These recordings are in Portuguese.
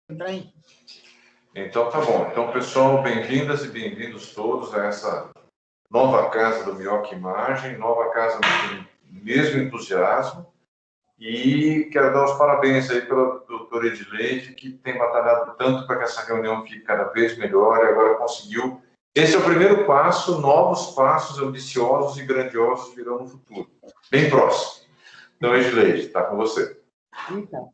Bem. Então, tá bom. Então, pessoal, bem-vindas e bem-vindos todos a essa nova casa do Minhoca Imagem, nova casa do mesmo entusiasmo. E quero dar os parabéns aí para a doutora Edileide, que tem batalhado tanto para que essa reunião fique cada vez melhor e agora conseguiu. Esse é o primeiro passo, novos passos ambiciosos e grandiosos virão no futuro, bem próximo. Então, Edileide, está com você. Então,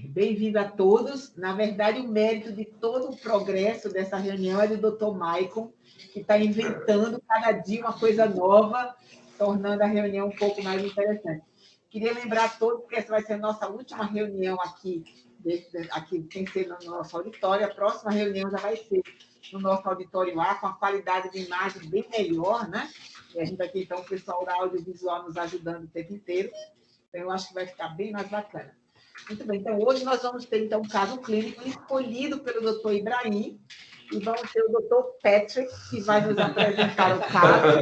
bem-vindo a todos. Na verdade, o mérito de todo o progresso dessa reunião é do Dr. Maicon, que está inventando cada dia uma coisa nova, tornando a reunião um pouco mais interessante. Queria lembrar a todos que essa vai ser a nossa última reunião aqui tem que ser no nosso auditório. A próxima reunião já vai ser no nosso auditório A, com a qualidade de imagem bem melhor, né? E a gente vai ter, então, o pessoal da audiovisual nos ajudando o tempo inteiro. Então, eu acho que vai ficar bem mais bacana. Muito bem, então hoje nós vamos ter então, um caso clínico escolhido pelo Dr. Ibrahim e vamos ter o Dr. Patrick, que vai nos apresentar o caso,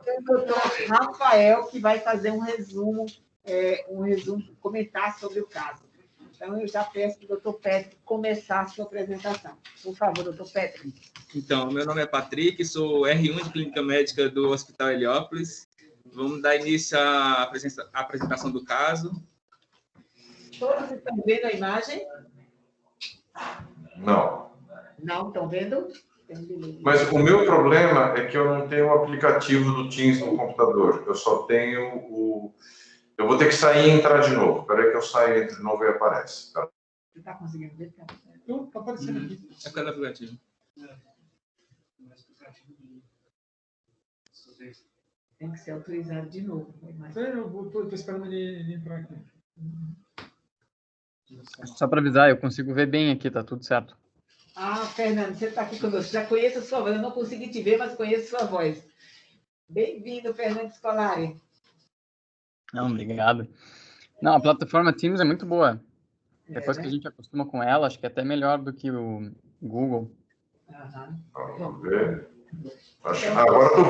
e o Dr. Rafael, que vai fazer um resumo, comentar sobre o caso. Então, eu já peço para o Dr. Patrick começar a sua apresentação. Por favor, Dr. Patrick. Então, meu nome é Patrick, sou R1 de Clínica Médica do Hospital Heliópolis. Vamos dar início à apresentação do caso. Todos estão vendo a imagem? Não. Não estão vendo? Mas o meu problema é que eu não tenho o aplicativo do Teams no computador. Eu só tenho o... Eu vou ter que sair e entrar de novo. Espera aí que eu saio, entre de novo e aparece. Tá? Você está conseguindo ver? Está aparecendo aqui. É cada aplicativo. Tem que ser autorizado de novo. Eu estou esperando ele entrar aqui. Só para avisar, eu consigo ver bem aqui, tá tudo certo. Ah, Fernando, você está aqui conosco. Já conheço a sua voz. Eu não consegui te ver, mas conheço a sua voz. Bem-vindo, Fernando Scolari. Não, obrigado. Não, a plataforma Teams é muito boa. Depois que a gente acostuma com ela, acho que é até melhor do que o Google. Vamos ver. Agora estou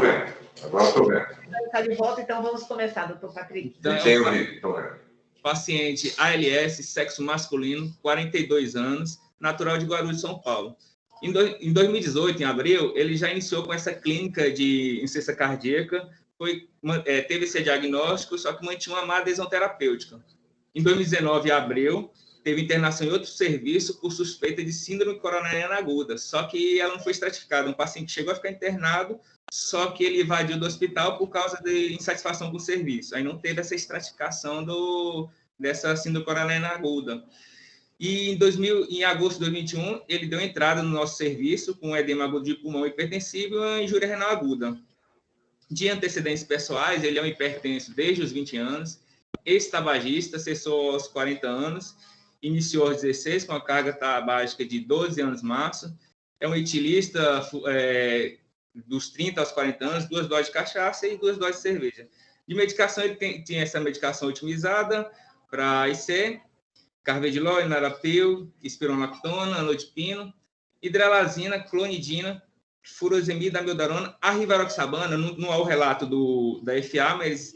vendo. Está de volta, então vamos começar, doutor Patrick. Então, estou vendo. Paciente ALS, sexo masculino, 42 anos, natural de Guarulhos, São Paulo. Em 2018, em abril, ele já iniciou com essa clínica de insuficiência cardíaca, teve esse diagnóstico, só que mantinha uma má adesão terapêutica. Em 2019, em abril, teve internação em outro serviço por suspeita de síndrome coronariana aguda, só que ela não foi estratificada. Um paciente chegou a ficar internado, só que ele evadiu do hospital por causa de insatisfação com o serviço. Aí não teve essa estratificação dessa síndrome coronariana aguda. E em agosto de 2021, ele deu entrada no nosso serviço com edema agudo de pulmão hipertensivo e uma injúria renal aguda. De antecedentes pessoais, ele é um hipertenso desde os 20 anos, ex-tabagista, cessou aos 40 anos, iniciou aos 16 com a carga tabágica de 12 anos março, é um etilista dos 30 aos 40 anos, 2 doses de cachaça e 2 doses de cerveja. De medicação, ele tinha essa medicação otimizada para IC, carvedilol, enarapil, espironolactona, anodipino, hidralazina, clonidina, furosemida, amiodarona, a rivaroxabana, não há o relato da FA, mas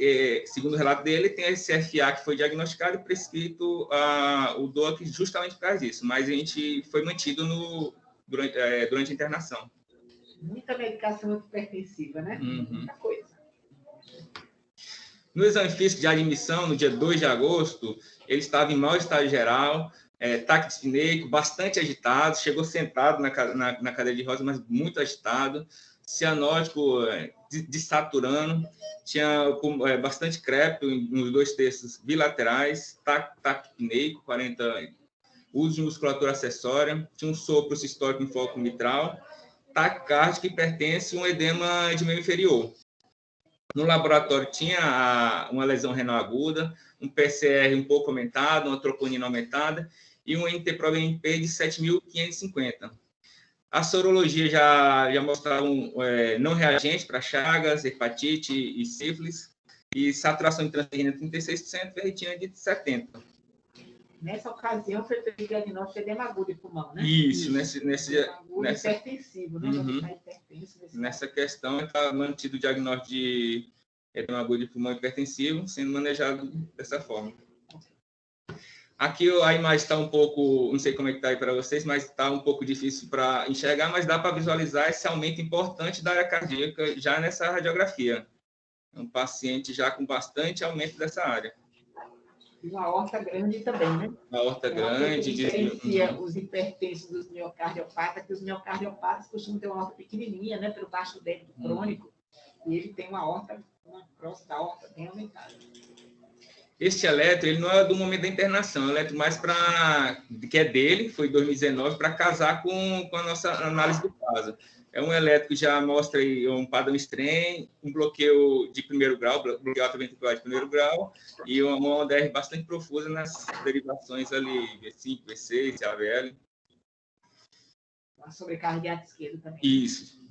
segundo o relato dele, tem esse FA que foi diagnosticado e prescrito o DOAC justamente por causa disso, mas a gente foi mantido durante a internação. Muita medicação hipertensiva, né? Muita coisa. No exame físico de admissão, no dia 2 de agosto, ele estava em mau estado geral, taquipneico, bastante agitado, chegou sentado na cadeira de rodas, mas muito agitado, cianótico desaturando, tinha bastante crépito nos 2 terços bilaterais, taquipneico, 40, uso de musculatura acessória, tinha um sopro sistólico em foco mitral, taquicárdico, hipertenso e um edema de membro inferior. No laboratório tinha uma lesão renal aguda, um PCR um pouco aumentado, uma troponina aumentada e um NT-proBNP de 7.550. A sorologia já mostrava não reagente para chagas, hepatite e sífilis, e saturação de transferrina 36%, ferritina de 70%. Nessa ocasião, foi feito o diagnóstico de edema agudo de pulmão, né? Isso. Hipertensivo, né? Nessa questão, está mantido o diagnóstico de edema agudo de pulmão hipertensivo, sendo manejado dessa forma. Aqui a imagem está um pouco, não sei como é que está aí para vocês, mas está um pouco difícil para enxergar, mas dá para visualizar esse aumento importante da área cardíaca já nessa radiografia. Um paciente já com bastante aumento dessa área. E uma aorta grande também, né? Uma aorta grande. Diferencia os hipertensos dos miocardiopatas, que os miocardiopatas costumam ter uma aorta pequenininha, né? Pelo baixo débito crônico. E ele tem uma aorta, uma crosta da aorta bem aumentada. Este eletro, ele não é do momento da internação, é um eletro mais para, que é dele, foi em 2019, para casar com a nossa análise do caso. É um eletro que já mostra aí um padrão estranho, um bloqueio de primeiro grau, bloqueio atrioventricular de primeiro grau, e uma ODR bastante profusa nas derivações ali, V5, V6, AVL. Uma sobrecarga esquerda também. Isso.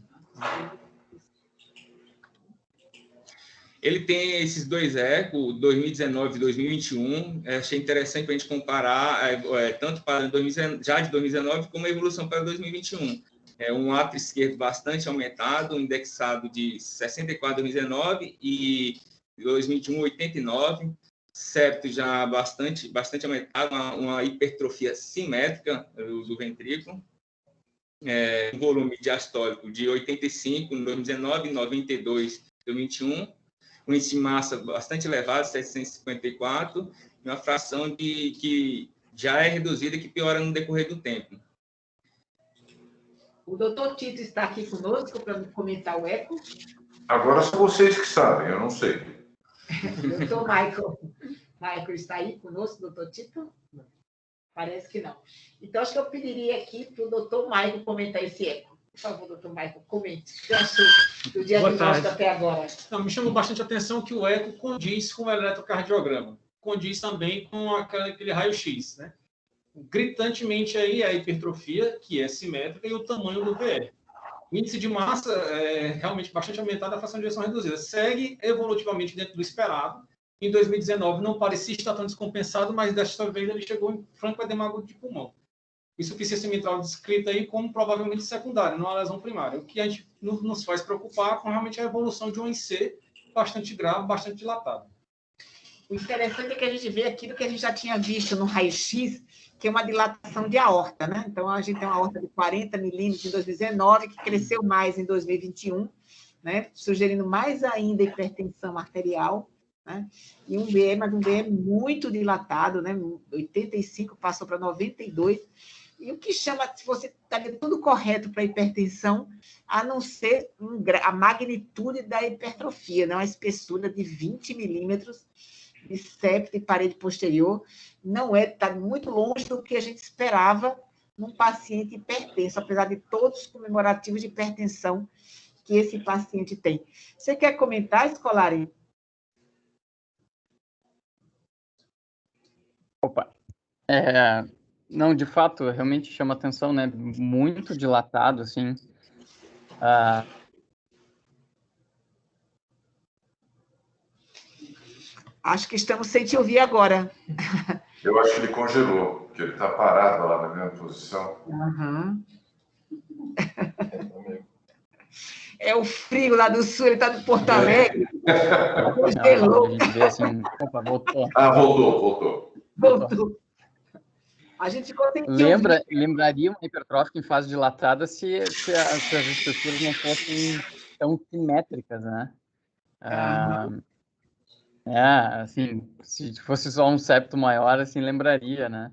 Ele tem esses dois ecos, 2019 e 2021. Achei interessante para a gente comparar tanto para já de 2019 como a evolução para 2021. Um átrio esquerdo bastante aumentado, indexado de 64 em 2019 e 2021, 89. Septo já bastante aumentado, uma hipertrofia simétrica do ventrículo. Um volume diastólico de 85 em 2019 e 92 em 2021. Um índice de massa bastante elevado, 754, e uma fração que já é reduzida, que piora no decorrer do tempo. O doutor Tito está aqui conosco para comentar o eco. Agora são vocês que sabem, eu não sei. Doutor Michael. Michael está aí conosco, doutor Tito? Parece que não. Então, acho que eu pediria aqui para o doutor Michael comentar esse eco. Por favor, doutor Michael, comente. O que achou do diagnóstico até agora? Não, me chamou bastante atenção que o eco condiz com o eletrocardiograma. Condiz também com aquele raio-x, né? Gritantemente aí a hipertrofia, que é simétrica, e o tamanho do VR. O índice de massa é realmente bastante aumentado, a fração de ejeção reduzida. Segue evolutivamente dentro do esperado. Em 2019 não parecia estar tão descompensado, mas desta vez ele chegou em franco edema agudo de pulmão. Insuficiência mitral descrita aí como provavelmente secundária, não a lesão primária. O que a gente nos faz preocupar com realmente a evolução de um IC bastante grave, bastante dilatado. O interessante é que a gente vê aquilo que a gente já tinha visto no raio-x, que é uma dilatação de aorta, né? Então, a gente tem uma aorta de 40 milímetros em 2019, que cresceu mais em 2021, né? Sugerindo mais ainda hipertensão arterial, né? E um VE, mas um VE muito dilatado, né? 85 passou para 92. E o que chama, se você está vendo tudo correto para hipertensão, a não ser a magnitude da hipertrofia, né? Uma espessura de 20 milímetros de septo e parede posterior, não está muito longe do que a gente esperava num paciente hipertenso, apesar de todos os comemorativos de hipertensão que esse paciente tem. Você quer comentar, Scolari? Opa. Não, de fato, realmente chama atenção, né? Muito dilatado, assim. Acho que estamos sem te ouvir agora. Eu acho que ele congelou, porque ele está parado lá na mesma posição. Uhum. É o frio lá do sul, ele está de Porto Alegre. Congelou. A gente vê assim, opa, voltou. Voltou. A gente ficou sem Lembraria uma hipertrófica em fase dilatada se as estruturas não fossem tão simétricas, né? Assim, se fosse só um septo maior, assim, lembraria, né?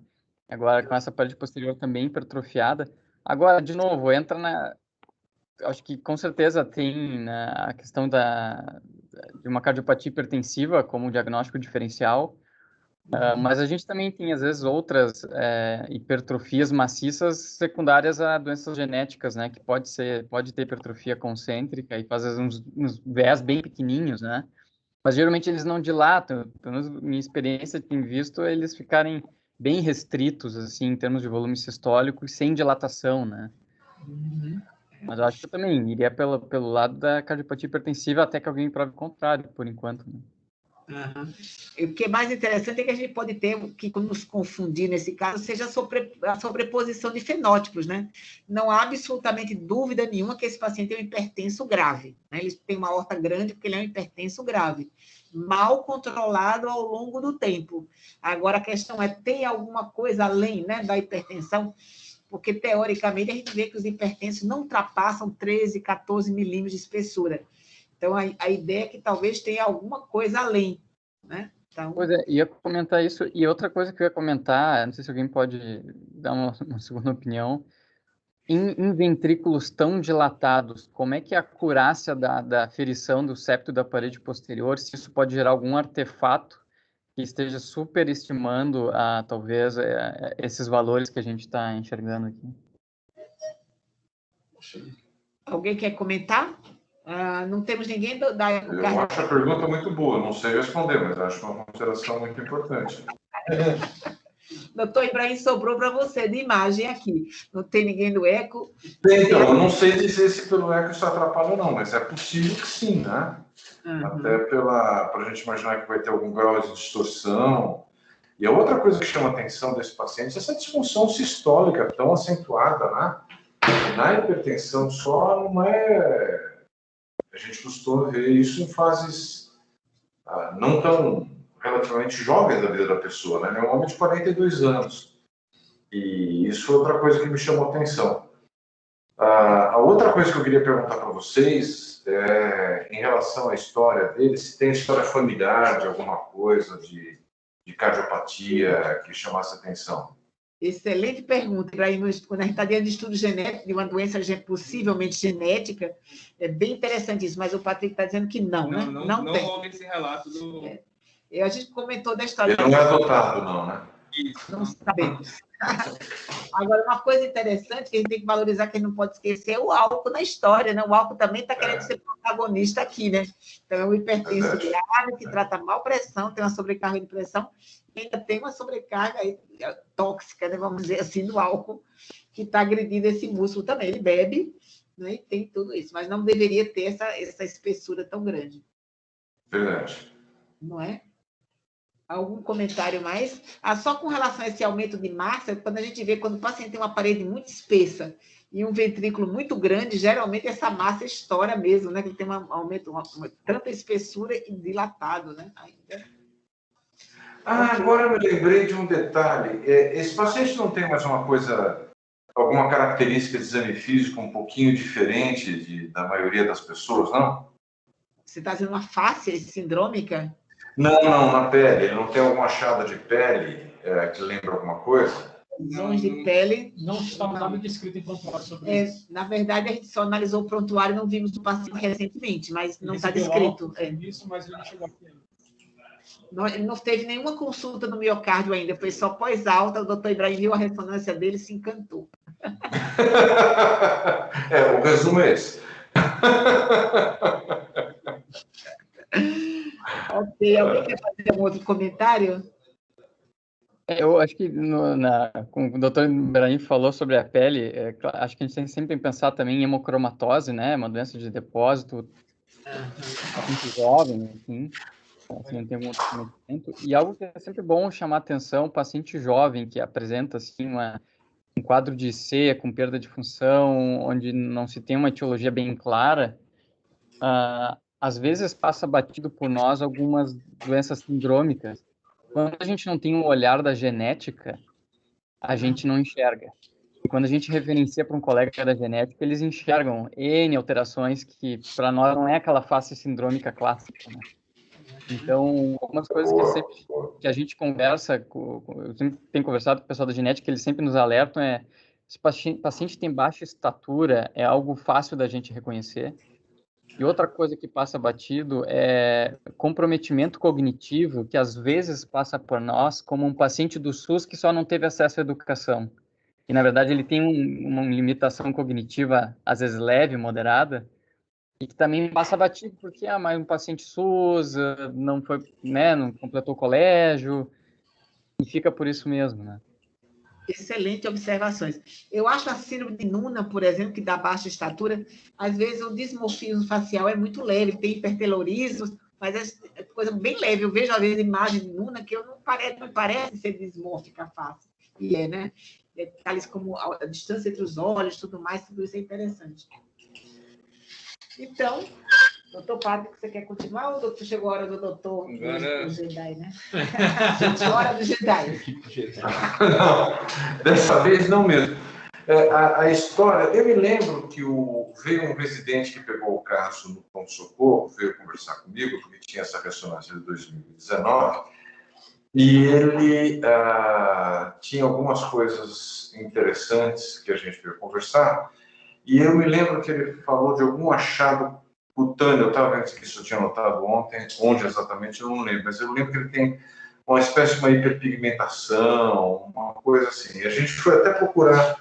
Agora, com essa parede posterior também hipertrofiada. Agora, de novo, entra na... Acho que, com certeza, tem, né, a questão de uma cardiopatia hipertensiva como diagnóstico diferencial, mas a gente também tem, às vezes, outras hipertrofias maciças secundárias a doenças genéticas, né? Que pode ter hipertrofia concêntrica e fazer uns VEs bem pequenininhos, né? Mas geralmente eles não dilatam, pelo menos minha experiência tem visto eles ficarem bem restritos, assim, em termos de volume sistólico e sem dilatação, né? Uhum. Mas eu acho que eu também iria pelo lado da cardiopatia hipertensiva até que alguém prove o contrário, por enquanto, né? Uhum. E o que é mais interessante é que a gente pode ter, que nos confundir nesse caso, seja a sobreposição de fenótipos, né? Não há absolutamente dúvida nenhuma que esse paciente é um hipertenso grave, né? Ele tem uma aorta grande porque ele é um hipertenso grave. mal controlado ao longo do tempo. Agora, a questão é, tem alguma coisa além, né, da hipertensão? Porque, teoricamente, a gente vê que os hipertensos não ultrapassam 13, 14 milímetros de espessura. Então, a ideia é que talvez tenha alguma coisa além, né? Então... Pois é, ia comentar isso. E outra coisa que eu ia comentar, não sei se alguém pode dar uma segunda opinião, em ventrículos tão dilatados, como é que é a acurácia da ferição do septo da parede posterior, se isso pode gerar algum artefato que esteja superestimando, talvez, esses valores que a gente está enxergando aqui? Alguém quer comentar? Não temos ninguém da Eu acho a pergunta muito boa, não sei responder, mas acho uma consideração muito importante. Doutor Ibrahim, sobrou para você de imagem aqui. Não tem ninguém do eco? Então, eu não sei dizer se pelo eco isso atrapalha ou não, mas é possível que sim, né? Uhum. Até para a gente imaginar que vai ter algum grau de distorção. E a outra coisa que chama a atenção desse paciente é essa disfunção sistólica tão acentuada, né? Na hipertensão só não é... A gente costuma ver isso em fases não tão relativamente jovens da vida da pessoa, né? É um homem de 42 anos. E isso é outra coisa que me chamou a atenção. A outra coisa que eu queria perguntar para vocês é em relação à história dele, se tem história familiar de alguma coisa, de cardiopatia que chamasse atenção. Excelente pergunta, Ibrahim. Quando a gente está diante de estudo genético, de uma doença possivelmente genética, é bem interessante isso, mas o Patrick está dizendo que não, né? Não tem. houve esse relato do... A gente comentou da história... Ele não é adotado, não, né? Isso. Não sabemos. Agora, uma coisa interessante que a gente tem que valorizar, que a gente não pode esquecer, é o álcool na história, né? O álcool também está querendo ser protagonista aqui, né? Então, é um hipertenso grave, que trata mal pressão, tem uma sobrecarga de pressão, e ainda tem uma sobrecarga tóxica, né? Vamos dizer assim, do álcool, que está agredindo esse músculo também. Ele bebe, né? E tem tudo isso, mas não deveria ter essa espessura tão grande. Verdade. Não é? Algum comentário mais? Só com relação a esse aumento de massa, quando a gente vê, quando o paciente tem uma parede muito espessa e um ventrículo muito grande, geralmente essa massa estoura mesmo, né? Que ele tem um aumento, tanta espessura e dilatado, né? Ainda. Agora eu me lembrei de um detalhe. Esse paciente não tem mais alguma característica de exame físico um pouquinho diferente da maioria das pessoas, não? Você está dizendo uma face sindrômica? Não, na pele. Ele não tem alguma achada de pele que lembra alguma coisa? Lesões de pele. Não está nada descrito em prontuário sobre isso. Na verdade, a gente só analisou o prontuário e não vimos o paciente recentemente, mas não está descrito. Isso, mas ele não chegou aqui ainda. Ele não teve nenhuma consulta no miocárdio ainda, foi só pós-alta, o doutor Ibrahim viu a ressonância dele e se encantou. O resumo é esse. Ok, alguém quer fazer um outro comentário? Eu acho que, como o doutor Ibrahim falou sobre a pele, acho que a gente tem sempre que pensar também em hemocromatose, né? Uma doença de depósito, muito jovem, enfim. Assim, não tem algum outro conhecimento. E algo que é sempre bom chamar atenção, paciente jovem que apresenta assim, um quadro de IC com perda de função, onde não se tem uma etiologia bem clara, às vezes passa batido por nós algumas doenças sindrômicas. Quando a gente não tem um olhar da genética, a gente não enxerga. E quando a gente referencia para um colega da genética, eles enxergam N alterações que, para nós, não é aquela face sindrômica clássica, né? Então, algumas coisas que a gente conversa, eu sempre tenho conversado com o pessoal da genética, eles sempre nos alertam, se o paciente tem baixa estatura, é algo fácil da gente reconhecer. E outra coisa que passa batido é comprometimento cognitivo, que às vezes passa por nós como um paciente do SUS que só não teve acesso à educação. E, na verdade, ele tem uma limitação cognitiva, às vezes leve, moderada, e que também passa batido porque mais um paciente SUS, não foi, né, não completou o colégio, e fica por isso mesmo, né? Excelente observações. Eu acho a síndrome de Noonan, por exemplo, que dá baixa estatura, às vezes o dismorfismo facial é muito leve, tem hipertelorismo, mas é coisa bem leve. Eu vejo, às vezes, imagem de Noonan que não parece ser dismórfica a face. E né? Detalhes como a distância entre os olhos, tudo mais, tudo isso é interessante. Então, Doutor Padre, você quer continuar ou chegou a hora do doutor Agora... do Jedi, né? Chegou a hora do Jedi. Não, dessa vez não mesmo. A história, eu me lembro que veio um residente que pegou o caso no pronto-socorro, veio conversar comigo, porque tinha essa ressonância de 2019, e ele tinha algumas coisas interessantes que a gente veio conversar, e eu me lembro que ele falou de algum achado cutâneo, eu estava vendo que isso eu tinha notado ontem, onde exatamente eu não lembro, mas eu lembro que ele tem uma espécie de uma hiperpigmentação, uma coisa assim. E a gente foi até procurar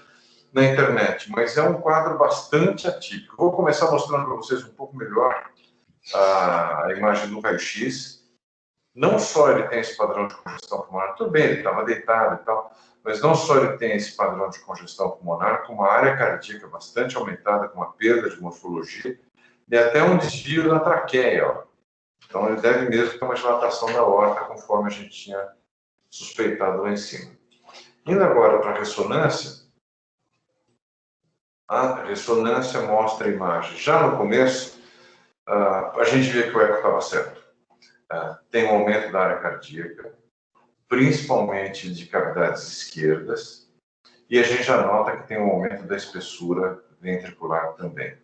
na internet, mas é um quadro bastante atípico. Vou começar mostrando para vocês um pouco melhor a imagem do raio-x. Não só ele tem esse padrão de congestão pulmonar, tudo bem, ele estava deitado e tal, mas não só ele tem esse padrão de congestão pulmonar, com uma área cardíaca bastante aumentada, com uma perda de morfologia, e até um desvio na traqueia. Ó. Então, ele deve mesmo ter uma dilatação da aorta, conforme a gente tinha suspeitado lá em cima. Indo agora para a ressonância mostra a imagem. Já no começo, a gente vê que o eco estava certo. Tem um aumento da área cardíaca, principalmente de cavidades esquerdas, e a gente já nota que tem um aumento da espessura ventricular também.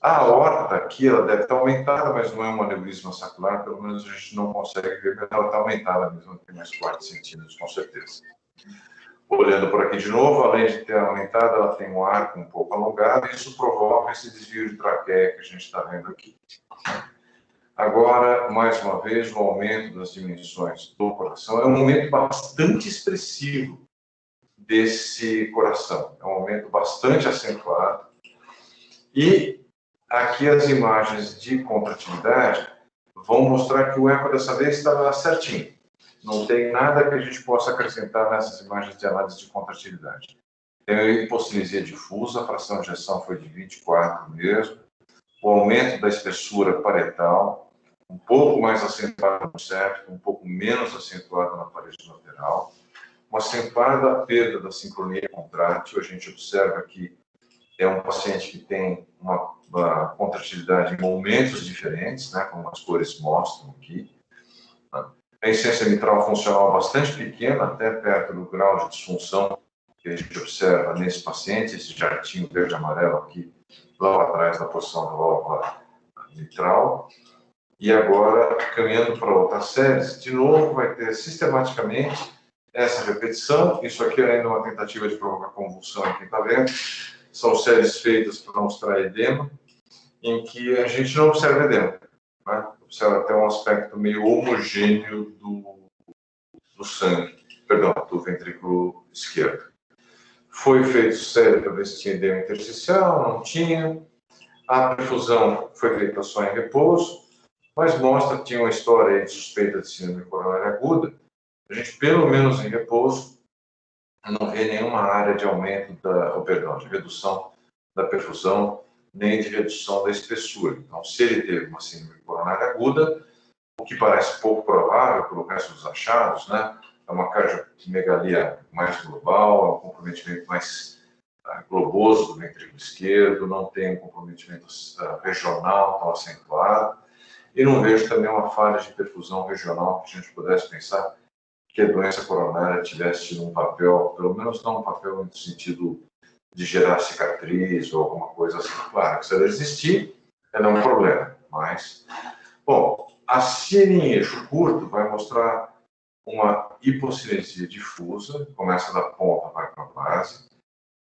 A aorta aqui, ela deve estar aumentada, mas não é um aneurisma sacral, pelo menos a gente não consegue ver, mas ela está aumentada mesmo, tem mais 4 centímetros, com certeza. Olhando por aqui de novo, além de ter aumentado, ela tem um arco um pouco alongado, e isso provoca esse desvio de traqueia que a gente está vendo aqui. Agora, mais uma vez, o aumento das dimensões do coração é um aumento bastante expressivo desse coração, é um aumento bastante acentuado, e aqui as imagens de contratividade vão mostrar que o eco dessa vez estava certinho. Não tem nada que a gente possa acrescentar nessas imagens de análise de contratividade. Tem a hipocinesia difusa, a fração de ejeção foi de 24 mesmo, o aumento da espessura parietal, um pouco mais acentuado no septo, um pouco menos acentuado na parede lateral, uma acentuada perda da sincronia contrátil. A gente observa que é um paciente que tem uma contratividade em momentos diferentes, né, como as cores mostram aqui. A insuficiência mitral funcional bastante pequena, até perto do grau de disfunção que a gente observa nesse paciente, esse jardim verde-amarelo aqui, lá atrás da posição da válvula mitral. E agora, caminhando para outras séries, de novo vai ter sistematicamente essa repetição. Isso aqui é ainda uma tentativa de provocar convulsão em quem está vendo. São séries feitas para mostrar edema, em que a gente não observa edema, né? Observa até um aspecto meio homogêneo do sangue, perdão, do ventrículo esquerdo. Foi feito série para ver se tinha edema intersticial, não tinha. A perfusão foi feita só em repouso, mas mostra que tinha uma história de suspeita de síndrome coronária aguda. A gente, pelo menos em repouso, não vê nenhuma área de aumento de redução da perfusão, nem de redução da espessura. Então, se ele teve uma síndrome coronária aguda, o que parece pouco provável pelo resto dos achados, né? É uma cardiomegalia mais global, é um comprometimento mais globoso do ventrículo esquerdo, não tem um comprometimento regional tão acentuado, e não vejo também uma falha de perfusão regional que a gente pudesse pensar que a doença coronária tivesse tido um papel, pelo menos não um papel no sentido de gerar cicatriz ou alguma coisa assim. Claro que se ela existir, ela é um problema, mas... Bom, a cena em eixo curto vai mostrar uma hipocinesia difusa, começa da ponta, vai para a base,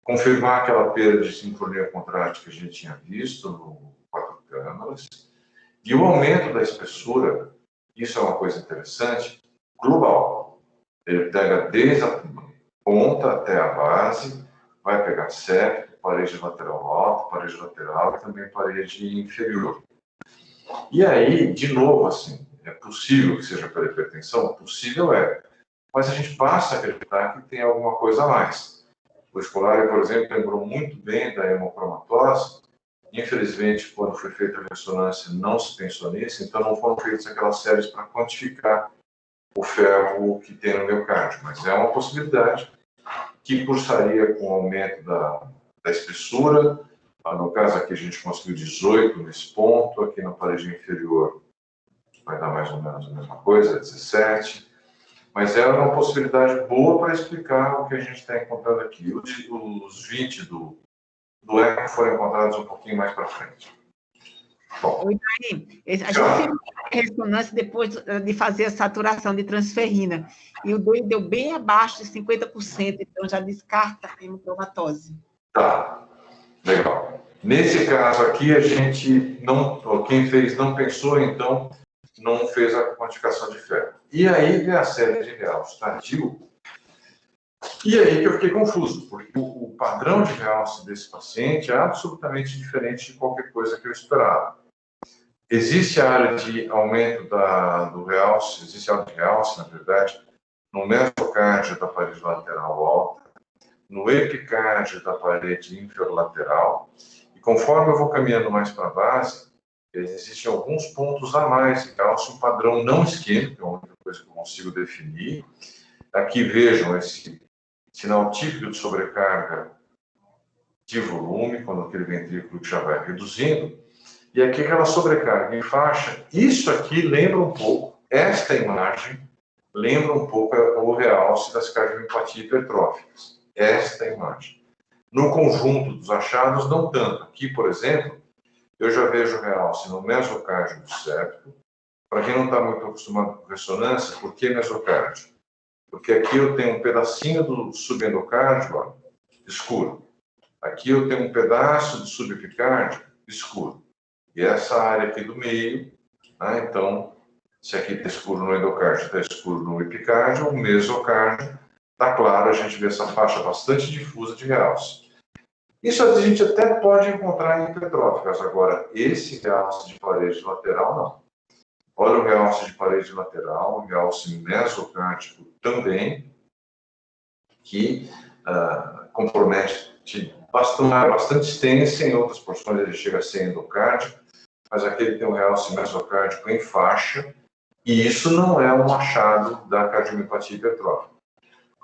confirmar aquela perda de sincronia contrátil que a gente tinha visto no 4 câmaras, e o aumento da espessura, isso é uma coisa interessante, global. Ele pega desde a ponta até a base, vai pegar septo, parede lateral alta, parede lateral e também parede inferior. E aí, de novo, assim, é possível que seja pela hipertensão? Possível é. Mas a gente passa a acreditar que tem alguma coisa a mais. O Scolari, por exemplo, lembrou muito bem da hemocromatose. Infelizmente, quando foi feita a ressonância, não se pensou nisso, então não foram feitas aquelas séries para quantificar o ferro que tem no miocárdio. Mas é uma possibilidade que cursaria com o aumento da espessura, No caso aqui a gente conseguiu 18 nesse ponto, aqui na parede inferior vai dar mais ou menos a mesma coisa, 17. Mas era uma possibilidade boa para explicar o que a gente está encontrando aqui. Os 20 do eco foram encontrados um pouquinho mais para frente. Bom, Ibrahim, a gente fez ressonância depois de fazer a saturação de transferrina, e o dele deu bem abaixo de 50%, então já descarta a hemocromatose. Tá, legal. Nesse caso aqui, a gente não, quem fez não pensou, então não fez a quantificação de ferro. E aí vem a série de realce tardio, e aí que eu fiquei confuso, porque o padrão de realce desse paciente é absolutamente diferente de qualquer coisa que eu esperava. Existe a área de aumento do realce, existe a área de realce, na verdade, no mesocárdio da parede lateral alta, no epicárdio da parede inferolateral, e conforme eu vou caminhando mais para a base, existem alguns pontos a mais de cálcio, um padrão não isquêmico, é a única coisa que eu consigo definir. Aqui vejam esse sinal típico de sobrecarga de volume, quando aquele ventrículo já vai reduzindo, e aqui aquela sobrecarga em faixa. Isso aqui lembra um pouco, esta imagem lembra um pouco o realce das cardiomiopatia hipertróficas. Esta imagem. No conjunto dos achados, não tanto. Aqui, por exemplo, eu já vejo realce no mesocárdio do septo. Para quem não está muito acostumado com ressonância, por que mesocárdio? Porque aqui eu tenho um pedacinho do subendocárdio, ó, escuro. Aqui eu tenho um pedaço do subepicárdio escuro. E essa área aqui do meio, né, então, se aqui está escuro no endocárdio, está escuro no epicárdio, o mesocárdio está claro, a gente vê essa faixa bastante difusa de realce. Isso a gente até pode encontrar em hipertróficas. Agora, esse realce de parede lateral, não. Olha o realce de parede lateral, o realce mesocárdico também, que compromete bastante extensa, em outras porções ele chega a ser endocárdico, mas aqui ele tem um realce mesocárdico em faixa, e isso não é um achado da cardiomiopatia hipertrófica.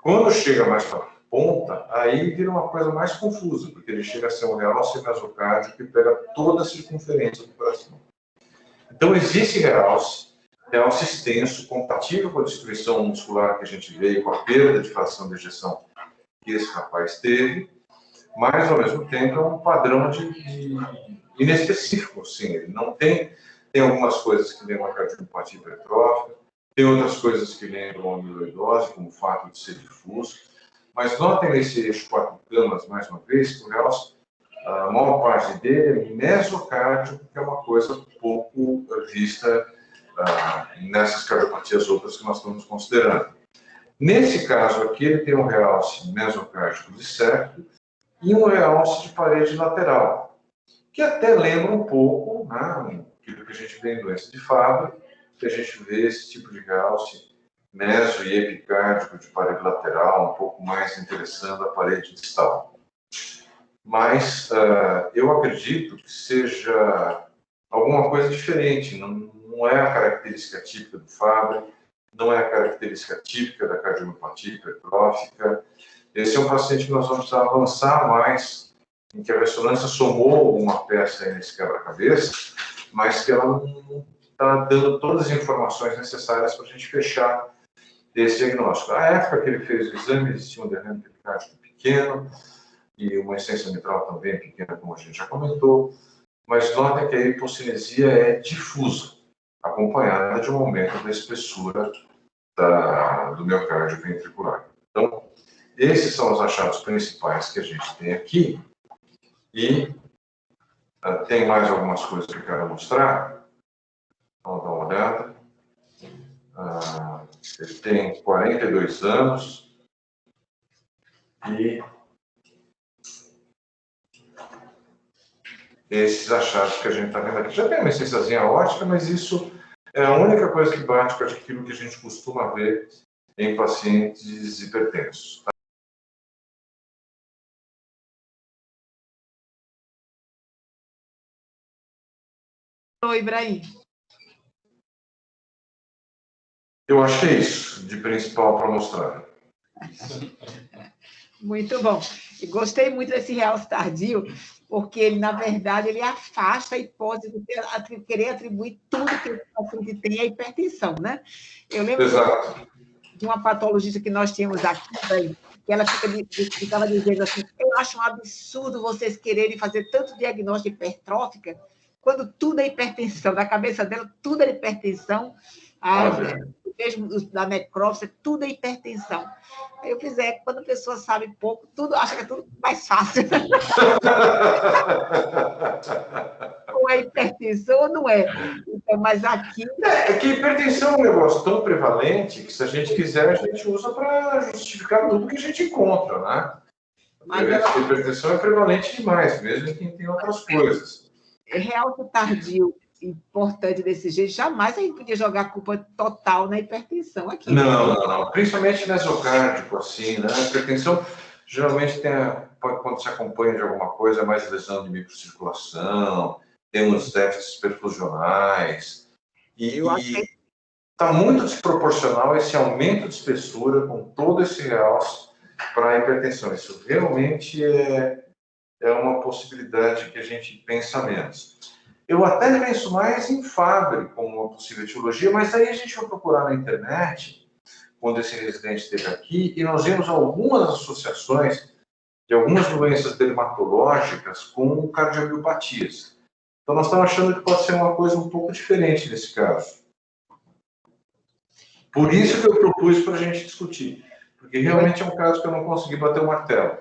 Quando chega mais para a ponta, aí vira uma coisa mais confusa, porque ele chega a ser um realce mesocárdico que pega toda a circunferência do coração. Então, existe realce extenso, compatível com a destruição muscular que a gente vê e com a perda de fração de ejeção que esse rapaz teve, mas, ao mesmo tempo, é um padrão inespecífico, sim. Ele não tem algumas coisas que lembram a cardiomiopatia hipertrófica, tem outras coisas que lembram a amiloidose, como o fato de ser difuso, mas notem nesse eixo 4 camas, mais uma vez, que o realce, a maior parte dele é mesocárdio, que é uma coisa pouco vista nessas cardiopatias outras que nós estamos considerando. Nesse caso aqui, ele tem um realce mesocárdico de septo e um realce de parede lateral, que até lembra um pouco, né, aquilo que a gente vê em doença de Fabry, que a gente vê esse tipo de realce meso e epicárdico de parede lateral, um pouco mais interessando a parede distal. Mas eu acredito que seja alguma coisa diferente, não é a característica típica do Fabry, não é a característica típica da cardiomiopatia hipertrófica. Esse é um paciente que nós vamos precisar avançar mais, em que a ressonância somou uma peça aí nesse quebra-cabeça, mas que ela não está dando todas as informações necessárias para a gente fechar esse diagnóstico. Na época que ele fez o exame, existia um derrame epicárdico pequeno e uma essência mitral também pequena, como a gente já comentou, mas notem que a hipocinesia é difusa, acompanhada de um aumento da espessura do miocárdio ventricular. Então, esses são os achados principais que a gente tem aqui. E tem mais algumas coisas que eu quero mostrar. Vamos dar uma olhada. Ele tem 42 anos. E esses achados que a gente está vendo aqui. Já tem uma essênciazinha ótica, mas isso é a única coisa que bate com aquilo que a gente costuma ver em pacientes hipertensos. Oi, Ibrahim. Eu achei isso de principal para mostrar. Muito bom. E gostei muito desse realce tardio, porque ele, na verdade, ele afasta a hipótese de querer atribuir tudo que o paciente tem à hipertensão, né? Eu lembro de uma patologista que nós tínhamos aqui, que ela ficava dizendo assim, eu acho um absurdo vocês quererem fazer tanto diagnóstico hipertrófica, quando tudo é hipertensão, na cabeça dela tudo é hipertensão, mesmo da necrópsia, tudo é hipertensão. Aí eu fiz, quando a pessoa sabe pouco, tudo acha que é tudo mais fácil. Ou é hipertensão ou não é. Então, mas aqui... É que hipertensão é um negócio tão prevalente que, se a gente quiser, a gente usa para justificar tudo que a gente encontra, né? Mas a hipertensão é prevalente demais, mesmo em quem tem outras coisas. Realce tardio importante desse jeito, jamais a gente podia jogar a culpa total na hipertensão aqui. Não. Principalmente mesocárdico, assim, né? A hipertensão geralmente quando se acompanha de alguma coisa, mais lesão de microcirculação, tem uns déficits perfusionais. E está muito desproporcional esse aumento de espessura com todo esse realce para a hipertensão. Isso realmente é uma possibilidade que a gente pensa menos. Eu até penso mais em Fabry como uma possível etiologia, mas aí a gente vai procurar na internet, quando esse residente esteve aqui, e nós vimos algumas associações de algumas doenças dermatológicas com cardiomiopatias. Então, nós estamos achando que pode ser uma coisa um pouco diferente nesse caso. Por isso que eu propus para a gente discutir, porque realmente é um caso que eu não consegui bater o martelo.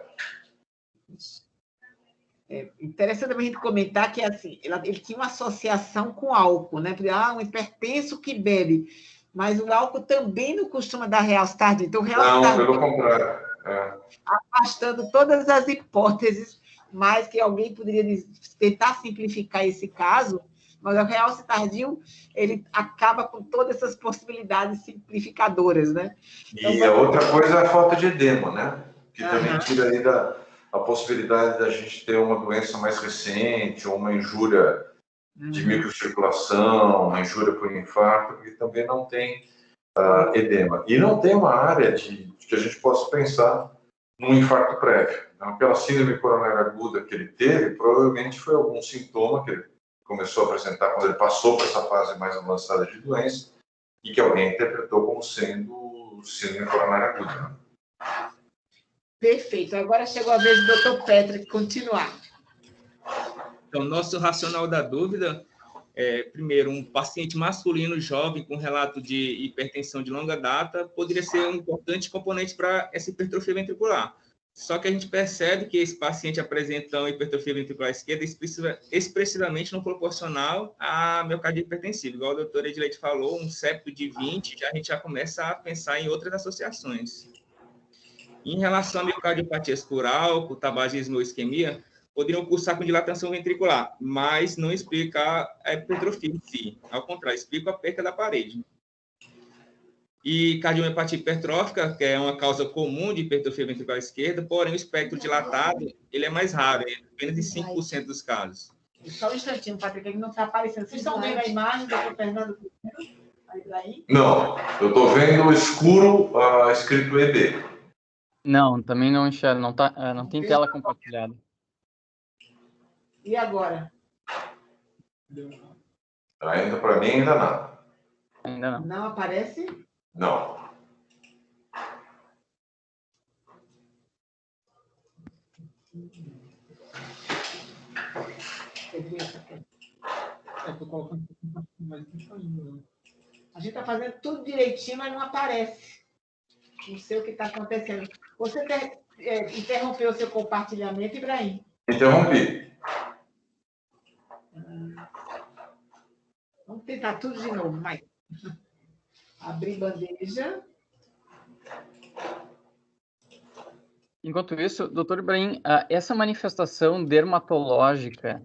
É interessante também a gente comentar que assim, ele tinha uma associação com álcool, né? Um hipertenso que bebe, mas o álcool também não costuma dar realce tardio. Então, o realce tardio, pelo contrário. Afastando todas as hipóteses, mas que alguém poderia tentar simplificar esse caso, mas o realce tardio, ele acaba com todas essas possibilidades simplificadoras, né? Então, a outra coisa é a falta de edema, né? Que também tira aí a possibilidade da gente ter uma doença mais recente, ou uma injúria de microcirculação, uma injúria por infarto, porque também não tem edema. E não tem uma área que a gente possa pensar num infarto prévio. Então, aquela síndrome coronária aguda que ele teve, provavelmente foi algum sintoma que ele começou a apresentar quando ele passou por essa fase mais avançada de doença e que alguém interpretou como sendo síndrome coronária aguda. Perfeito. Agora chegou a vez do Dr. Patrick continuar. Então, nosso racional da dúvida é, primeiro, um paciente masculino jovem com relato de hipertensão de longa data poderia ser um importante componente para essa hipertrofia ventricular. Só que a gente percebe que esse paciente apresenta uma hipertrofia ventricular esquerda expressivamente não proporcional à miocardite hipertensiva. Igual a doutora Edileide falou, um septo de 20, a gente já começa a pensar em outras associações. Em relação a miocardiopatias por álcool, tabagismo ou isquemia, poderiam cursar com dilatação ventricular, mas não explica a hipertrofia em si. Ao contrário, explica a perda da parede. E cardiomiopatia hipertrófica, que é uma causa comum de hipertrofia ventricular esquerda, porém o espectro dilatado ele é mais raro, apenas em 5% dos casos. Só um instantinho, Patrick, ele não está aparecendo. Vocês estão vendo a imagem do Dr. Fernando? Não, eu estou vendo escuro escrito EB. Não, também não enxergo, não tem tela compartilhada. E agora? Ainda para mim, ainda não. Ainda não. Não aparece? Não. A gente está fazendo tudo direitinho, mas não aparece. Não sei o que está acontecendo. Você interrompeu o seu compartilhamento, Ibrahim? Interrompi. Vamos tentar tudo de novo, Mike. Abrir bandeja. Enquanto isso, doutor Ibrahim, essa manifestação dermatológica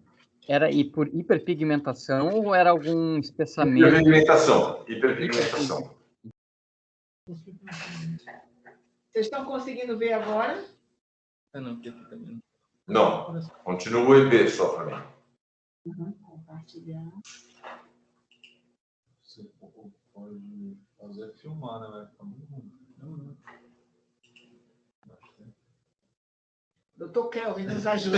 era por hiperpigmentação ou era algum espessamento? Hiperpigmentação. Vocês estão conseguindo ver agora? Não, aqui também. Não, continua o EB só para mim. Compartilhar. Você pode fazer filmar, né? Vai ficar muito bom. Doutor Kelvin, nos ajude.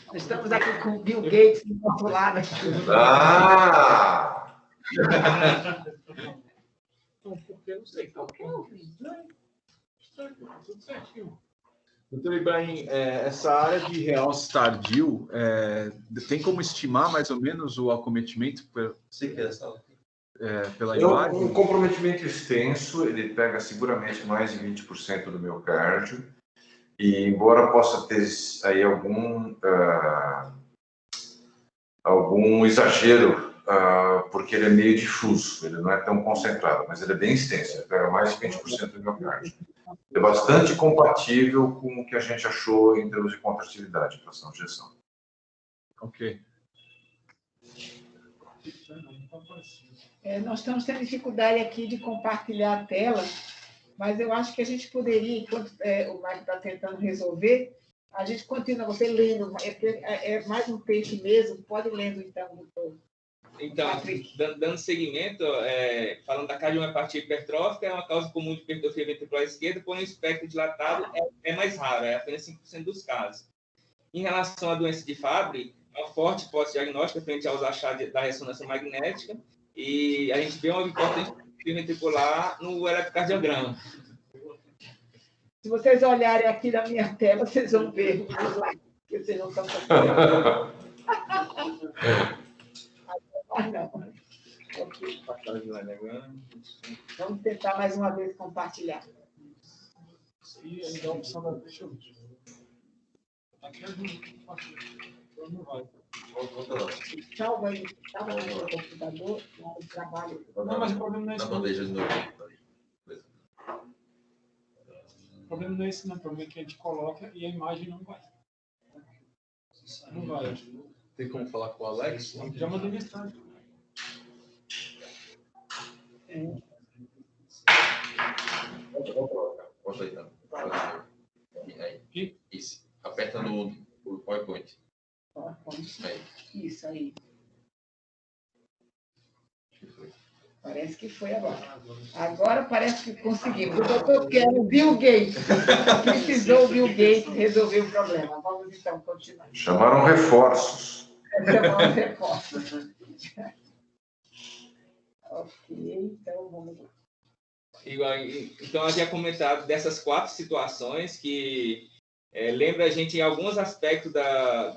Nós estamos aqui com o Bill Gates do nosso lado. Ah! Então, porque não sei. Então, tudo certinho. Doutor Ibrahim, essa área de realce tardio, tem como estimar mais ou menos o acometimento pela Um imagem? comprometimento extenso, ele pega seguramente mais de 20% do miocárdio, e embora possa ter aí algum exagero, porque ele é meio difuso, ele não é tão concentrado, mas ele é bem extenso, ele pega mais de 20% do miocárdio. É bastante compatível com o que a gente achou em termos de contratividade para essa injeção. Ok. Nós estamos tendo dificuldade aqui de compartilhar a tela, mas eu acho que a gente poderia, enquanto o Marco está tentando resolver, a gente continua, você lendo, é mais um peixe mesmo, pode lendo então, doutor. Então, dando seguimento, falando da cardiomiopatia hipertrófica, é uma causa comum de hipertrofia ventricular esquerda, porém o espectro dilatado é mais raro, é apenas 5% dos casos. Em relação à doença de Fabry, é uma forte hipótese diagnóstica frente aos achados da ressonância magnética, e a gente vê uma importante hipertrofia ventricular no eletrocardiograma. Se vocês olharem aqui na minha tela, vocês vão ver os slides, que vocês não estão conseguindo. Não. Okay. Vamos tentar mais uma vez compartilhar. E aí dá a opção da... Deixa eu ver. Aqui não vai. Salva aí no computador, no trabalho. Não, mas o problema não é isso. Na bandeja de novo. O problema não é esse, não. O problema é que a gente coloca e a imagem não vai. Não vai. Tem como falar com o Alex? Já mandei mensagem. Bota aí, tá? Aí. Isso. Aperta no PowerPoint. Aí. Isso aí. Parece que foi agora. Agora parece que conseguimos. O doutor quer o Bill Gates. Precisou o Bill Gates resolver o problema. Vamos então continuar. Chamaram reforços. Chamaram reforços. Ok, então vamos lá. Então, eu havia comentado dessas 4 situações que lembra a gente em alguns aspectos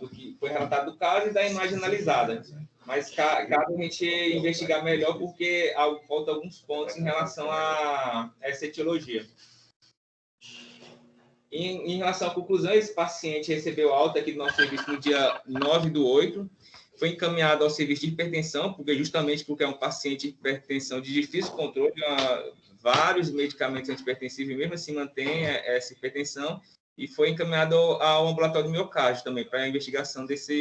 do que foi relatado do caso e da imagem analisada. Mas cabe a gente investigar melhor porque faltam alguns pontos em relação a essa etiologia. Em relação à conclusão, esse paciente recebeu alta aqui do nosso serviço no dia 9/8, foi encaminhado ao serviço de hipertensão, justamente porque é um paciente de hipertensão de difícil controle, vários medicamentos antihipertensivos, e mesmo assim mantém essa hipertensão, e foi encaminhado ao ambulatório do miocárdio também, para a investigação dessa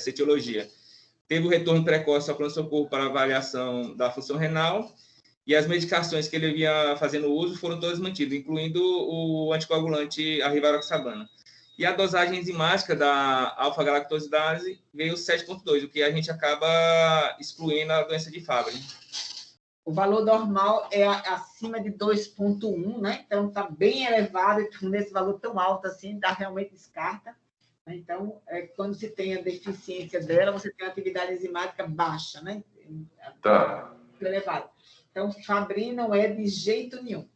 etiologia. Teve o retorno precoce ao pronto-socorro para avaliação da função renal, e as medicações que ele vinha fazendo uso foram todas mantidas, incluindo o anticoagulante, a rivaroxabana. E a dosagem enzimática da alfa-galactosidase veio 7,2, o que a gente acaba excluindo a doença de Fabry. O valor normal é acima de 2,1, né? Então, está bem elevado, e nesse valor tão alto assim, realmente descarta. Então, quando se tem a deficiência dela, você tem a atividade enzimática baixa, né? Tá. Elevada. Então, Fabry não é de jeito nenhum.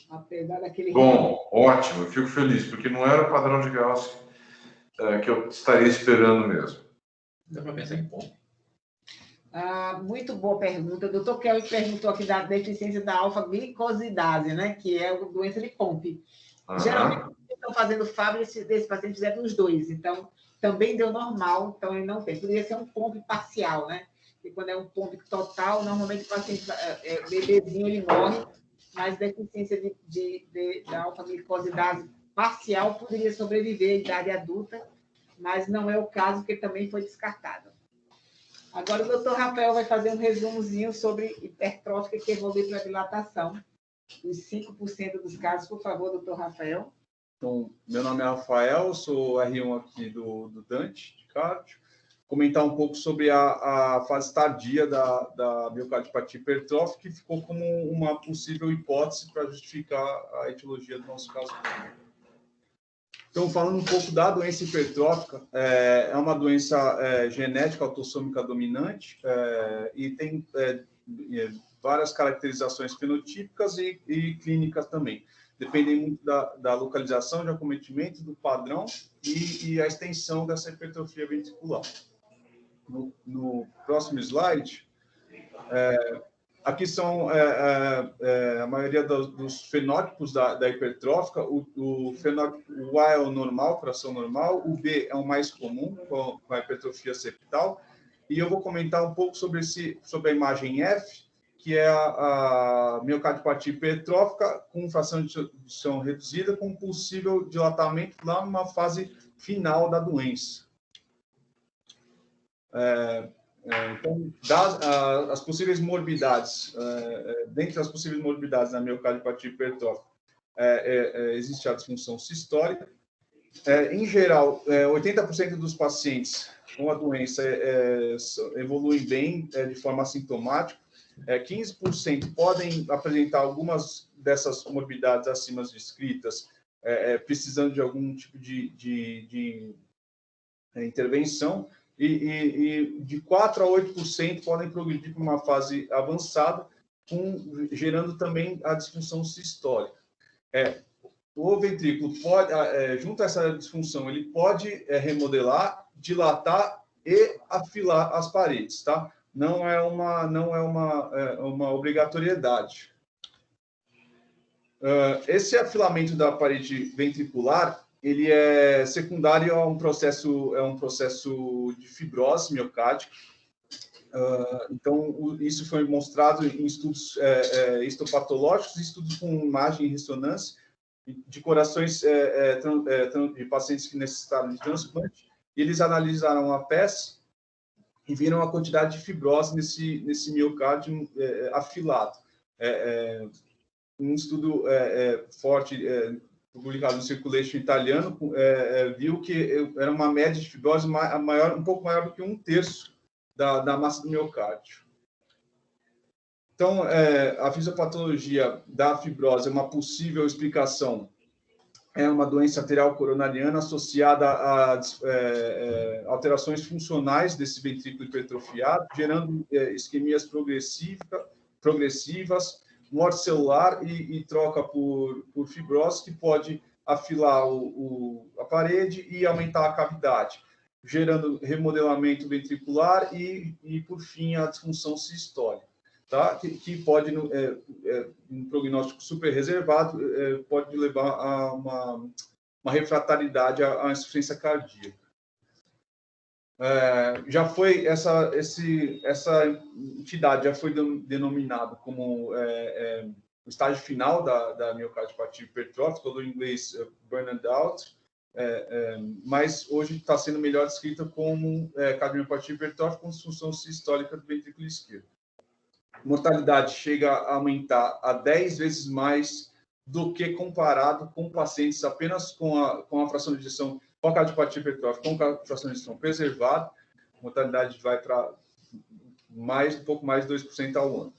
Apesar daquele... Bom, ótimo, eu fico feliz, porque não era o padrão de Gauss que eu estaria esperando mesmo. Dá para pensar em como? Muito boa pergunta. O doutor Kelly perguntou aqui da deficiência da alfa-glicosidase, né? Que é a doença de Pompe. Geralmente, estão fazendo Fabry, desse paciente fizeram os 2. Então, também deu normal, então ele não tem. Poderia ser um Pompe parcial, né? E quando é um Pompe total, normalmente o paciente bebezinho, ele morre, mas deficiência da alfa-glicosidase parcial poderia sobreviver à idade adulta, mas não é o caso, porque também foi descartado. Agora o doutor Rafael vai fazer um resumozinho sobre hipertrófica que evolui para dilatação. Os 5% dos casos, por favor, doutor Rafael. Então, meu nome é Rafael, sou R1 aqui do Dante, de cardio. Comentar um pouco sobre a fase tardia da miocardiopatia hipertrófica, que ficou como uma possível hipótese para justificar a etiologia do nosso caso. Então, falando um pouco da doença hipertrófica, é uma doença genética autossômica dominante e tem várias caracterizações fenotípicas e clínicas também. Dependem muito da localização de acometimento, do padrão e a extensão dessa hipertrofia ventricular. No próximo slide, aqui são a maioria dos fenótipos da hipertrófica. O fenótipo o A é o normal, fração normal, o B é o mais comum, com a hipertrofia septal, e eu vou comentar um pouco sobre a imagem F, que é a miocardiopatia hipertrófica com fração de ejeção reduzida, com possível dilatamento lá numa fase final da doença. Então, as possíveis morbidades, dentre as possíveis morbidades na miocardiopatia hipertrófica, existe a disfunção sistólica. Em geral, 80% dos pacientes com a doença evoluem bem de forma assintomática. 15% podem apresentar algumas dessas morbidades acima descritas, precisando de algum tipo de intervenção, e de 4% a 8% podem progredir para uma fase avançada, gerando também a disfunção sistólica. O ventrículo pode, junto a essa disfunção, ele pode remodelar, dilatar e afilar as paredes, tá? Não é uma obrigatoriedade. Esse afilamento da parede ventricular, ele é secundário a um processo de fibrose miocárdica. Então, isso foi mostrado em estudos histopatológicos, estudos com imagem e ressonância de corações de pacientes que necessitaram de transplante. Eles analisaram a PES e viram a quantidade de fibrose nesse miocárdio afilado. Um estudo forte, publicado no Circulation italiano, viu que era uma média de fibrose um pouco maior do que 1/3 da massa do miocárdio. Então, a fisiopatologia da fibrose é uma possível explicação. É uma doença arterial coronariana associada a alterações funcionais desse ventrículo hipertrofiado, gerando isquemias progressivas, morte celular e troca por fibrose, que pode afilar a parede e aumentar a cavidade, gerando remodelamento ventricular e por fim, a disfunção sistólica. Tá? Que pode, um prognóstico super reservado, pode levar a uma refrataridade à insuficiência cardíaca. Essa entidade já foi denominada como o estágio final da miocardiopatia hipertrófica, do inglês burnout out, mas hoje está sendo melhor descrita como cardiomiopatia hipertrófica com disfunção sistólica do ventrículo esquerdo. Mortalidade chega a aumentar a 10 vezes mais do que comparado com pacientes apenas com a fração de ejeção, com a cardiopatia hipertrófica, com a fração de ejeção preservada. A mortalidade vai para um pouco mais de 2% ao ano.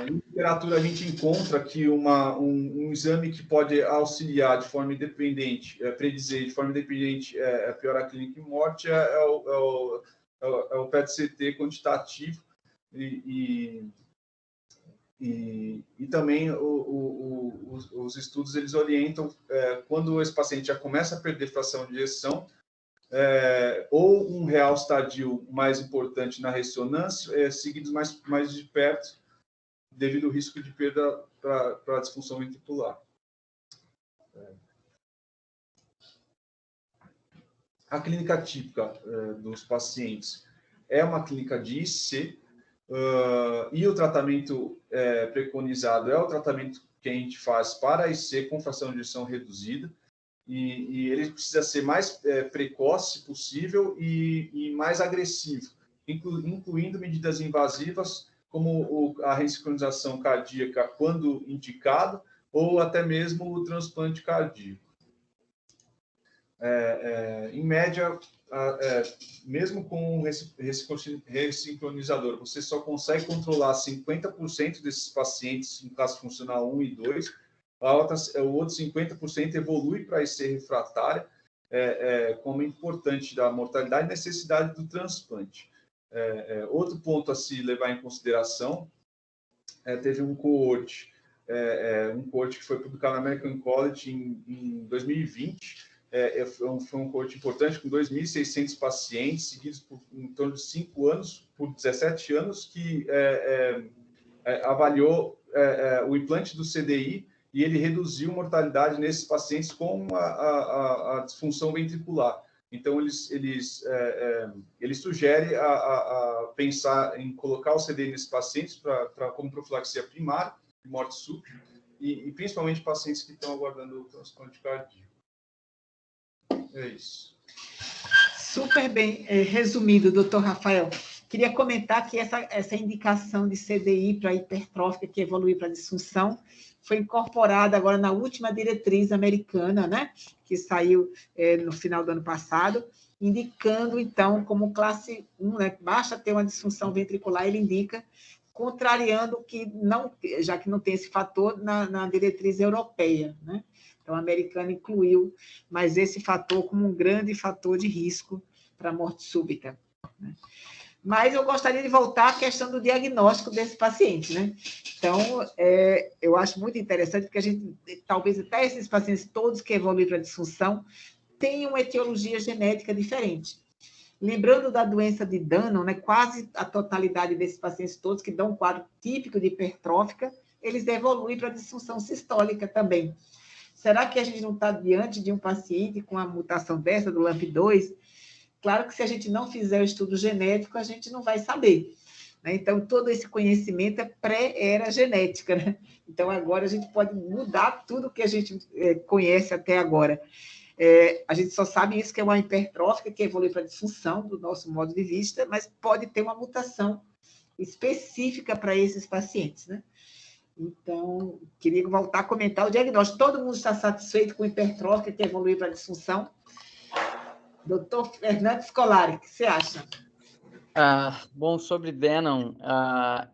Em literatura, a gente encontra que um exame que pode auxiliar de forma independente, predizer de forma independente a piora clínica e morte é o PET-CT quantitativo e também os estudos eles orientam quando esse paciente já começa a perder fração de ejeção, ou um real estadio mais importante na ressonância, seguidos mais de perto, devido ao risco de perda para a disfunção ventricular. A clínica típica dos pacientes é uma clínica de IC, e o tratamento preconizado é o tratamento que a gente faz para IC com fração de ejeção reduzida, e ele precisa ser mais precoce possível e mais agressivo, incluindo medidas invasivas, como a ressincronização cardíaca quando indicado, ou até mesmo o transplante cardíaco. Em média, mesmo com ressincronizador, você só consegue controlar 50% desses pacientes em classe funcional 1 e 2, o outro 50% evolui para IC refratária, como importante da mortalidade e necessidade do transplante. Outro ponto a se levar em consideração, teve um coorte que foi publicado na American College em 2020, foi um coorte importante, com 2.600 pacientes, seguidos por em torno de 5 anos, por 17 anos, que avaliou o implante do CDI e ele reduziu mortalidade nesses pacientes com a disfunção ventricular. Então, ele sugere a pensar em colocar o CDI nesses pacientes como profilaxia primária, de morte súbita, e principalmente pacientes que estão aguardando o transplante cardíaco. É isso. Super bem resumido, doutor Rafael. Queria comentar que essa indicação de CDI para hipertrófica que evolui para disfunção foi incorporada agora na última diretriz americana, né, que saiu no final do ano passado, indicando, então, como classe 1, né, basta ter uma disfunção ventricular, ele indica, contrariando que não, já que não tem esse fator na diretriz europeia, né? Então, a americana incluiu, mas esse fator como um grande fator de risco para a morte súbita, né? Mas eu gostaria de voltar à questão do diagnóstico desse paciente, né? Então, eu acho muito interessante, porque a gente, talvez até esses pacientes todos que evoluem para disfunção, tenham uma etiologia genética diferente. Lembrando da doença de Danon, né, quase a totalidade desses pacientes todos que dão um quadro típico de hipertrófica, eles evoluem para disfunção sistólica também. Será que a gente não está diante de um paciente com a mutação dessa, do LAMP2? Claro que se a gente não fizer o estudo genético, a gente não vai saber, né? Então, todo esse conhecimento é pré-era genética, né? Então, agora a gente pode mudar tudo que a gente conhece até agora. A gente só sabe isso, que é uma hipertrófica que evolui para disfunção, do nosso modo de vista, mas pode ter uma mutação específica para esses pacientes, né? Então, queria voltar a comentar o diagnóstico. Todo mundo está satisfeito com hipertrófica que evolui para disfunção? Doutor Fernando Scolari, o que você acha? Bom, sobre Danon,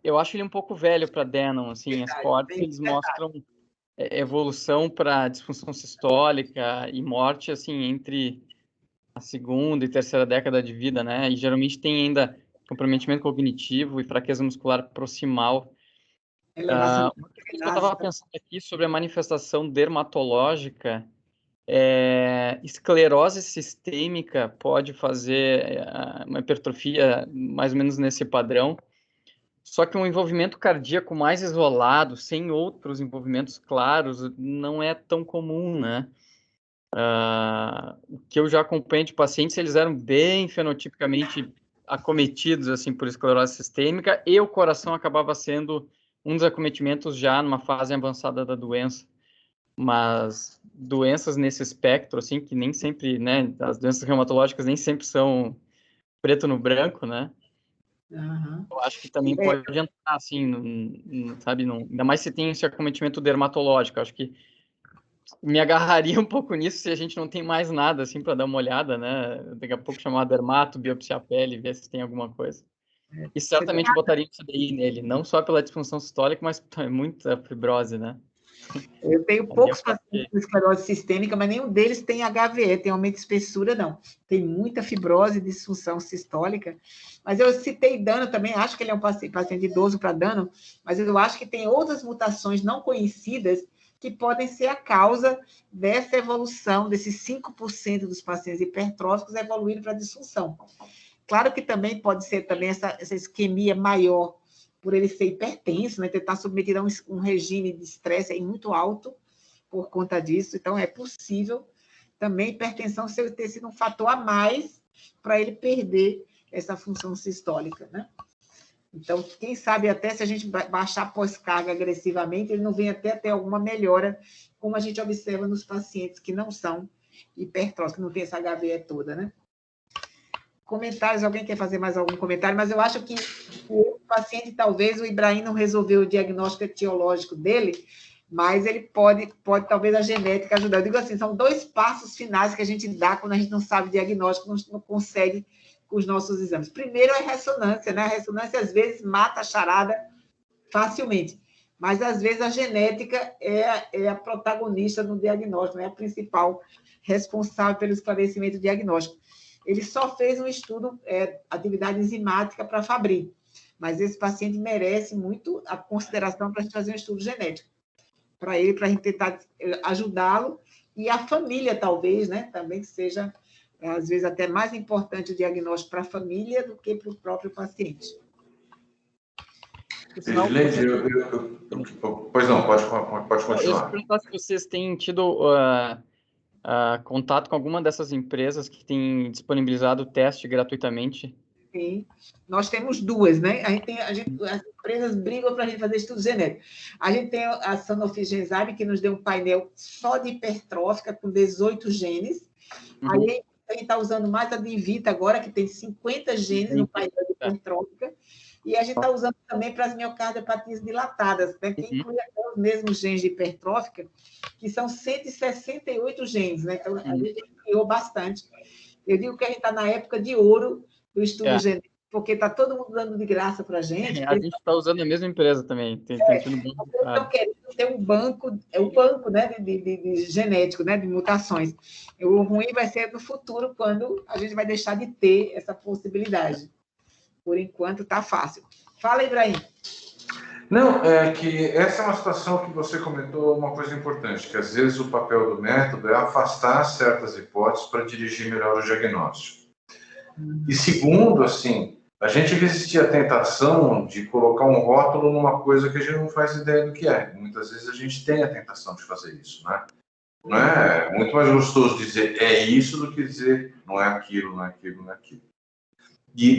eu acho ele um pouco velho para Danon, assim, as coortes eles mostram evolução para disfunção sistólica e morte, assim, entre a segunda e terceira década de vida, né, e geralmente tem ainda comprometimento cognitivo e fraqueza muscular proximal. Uma coisa que eu estava pensando aqui sobre a manifestação dermatológica, esclerose sistêmica pode fazer uma hipertrofia mais ou menos nesse padrão, só que um envolvimento cardíaco mais isolado, sem outros envolvimentos claros, não é tão comum, né? O que eu já acompanhei de pacientes, eles eram bem fenotipicamente acometidos assim por esclerose sistêmica, e o coração acabava sendo um dos acometimentos já numa fase avançada da doença. Mas doenças nesse espectro, assim, que nem sempre, né, as doenças reumatológicas nem sempre são preto no branco, né? Uhum. Eu acho que também pode entrar, assim, sabe, ainda mais se tem esse acometimento dermatológico. Eu acho que me agarraria um pouco nisso se a gente não tem mais nada, assim, para dar uma olhada, né? Daqui a pouco chamar dermato, biopsiar a pele, ver se tem alguma coisa. E certamente botaria o CDI nele, não só pela disfunção sistólica, mas muita fibrose, né? Eu tenho poucos pacientes com esclerose sistêmica, mas nenhum deles tem HVE, tem aumento de espessura, não. Tem muita fibrose e disfunção sistólica. Mas eu citei Danon também, acho que ele é um paciente idoso para Danon, mas eu acho que tem outras mutações não conhecidas que podem ser a causa dessa evolução, desses 5% dos pacientes hipertróficos evoluírem para disfunção. Claro que também pode ser também essa isquemia maior, por ele ser hipertenso, né? Ele está submetido a um regime de estresse muito alto por conta disso. Então, é possível também hipertensão ter sido um fator a mais para ele perder essa função sistólica, né? Então, quem sabe até se a gente baixar pós-carga agressivamente, ele não vem até ter alguma melhora, como a gente observa nos pacientes que não são hipertróficos, que não tem essa HVE toda, né? Comentários, alguém quer fazer mais algum comentário? Mas eu acho que o paciente, talvez, o Ibrahim não resolveu o diagnóstico etiológico dele, mas ele pode talvez, a genética ajudar. Eu digo assim, são 2 passos finais que a gente dá quando a gente não sabe o diagnóstico, não consegue com os nossos exames. Primeiro é ressonância, né? A ressonância, às vezes, mata a charada facilmente. mas às vezes a genética é a protagonista no diagnóstico, é a principal responsável pelo esclarecimento diagnóstico. Ele só fez um estudo, atividade enzimática para Fabry, mas esse paciente merece muito a consideração para a gente fazer um estudo genético para ele, para a gente tentar ajudá-lo, e a família, talvez, né, também que seja, às vezes, até mais importante o diagnóstico para a família do que para o próprio paciente. Senão, pois não, pode continuar. Eu se vocês têm tido contato com alguma dessas empresas que têm disponibilizado o teste gratuitamente? Sim, nós temos duas, né? As empresas brigam para a gente fazer estudo genético. A gente tem a Sanofi Genzyme, que nos deu um painel só de hipertrófica, com 18 genes. Aí a gente está usando mais a Divita agora, que tem 50 genes no painel de hipertrófica. E a gente está usando também para as miocardiopatias dilatadas, né? Que inclui até os mesmos genes de hipertrófica, que são 168 genes, né? Então, a gente criou bastante. Eu digo que a gente está na época de ouro do estudo genético, porque está todo mundo dando de graça para a gente. A gente está usando a mesma empresa também. Estão querendo ter um banco, né, de genético, né, de mutações. O ruim vai ser no futuro, quando a gente vai deixar de ter essa possibilidade. Por enquanto, está fácil. Fala, Ibrahim. Não, é que essa é uma situação que você comentou, uma coisa importante, que às vezes o papel do método é afastar certas hipóteses para dirigir melhor o diagnóstico. E segundo, assim, a gente resistir à tentação de colocar um rótulo numa coisa que a gente não faz ideia do que é. Muitas vezes a gente tem a tentação de fazer isso, né? Não é muito mais gostoso dizer é isso do que dizer não é aquilo, não é aquilo, não é aquilo.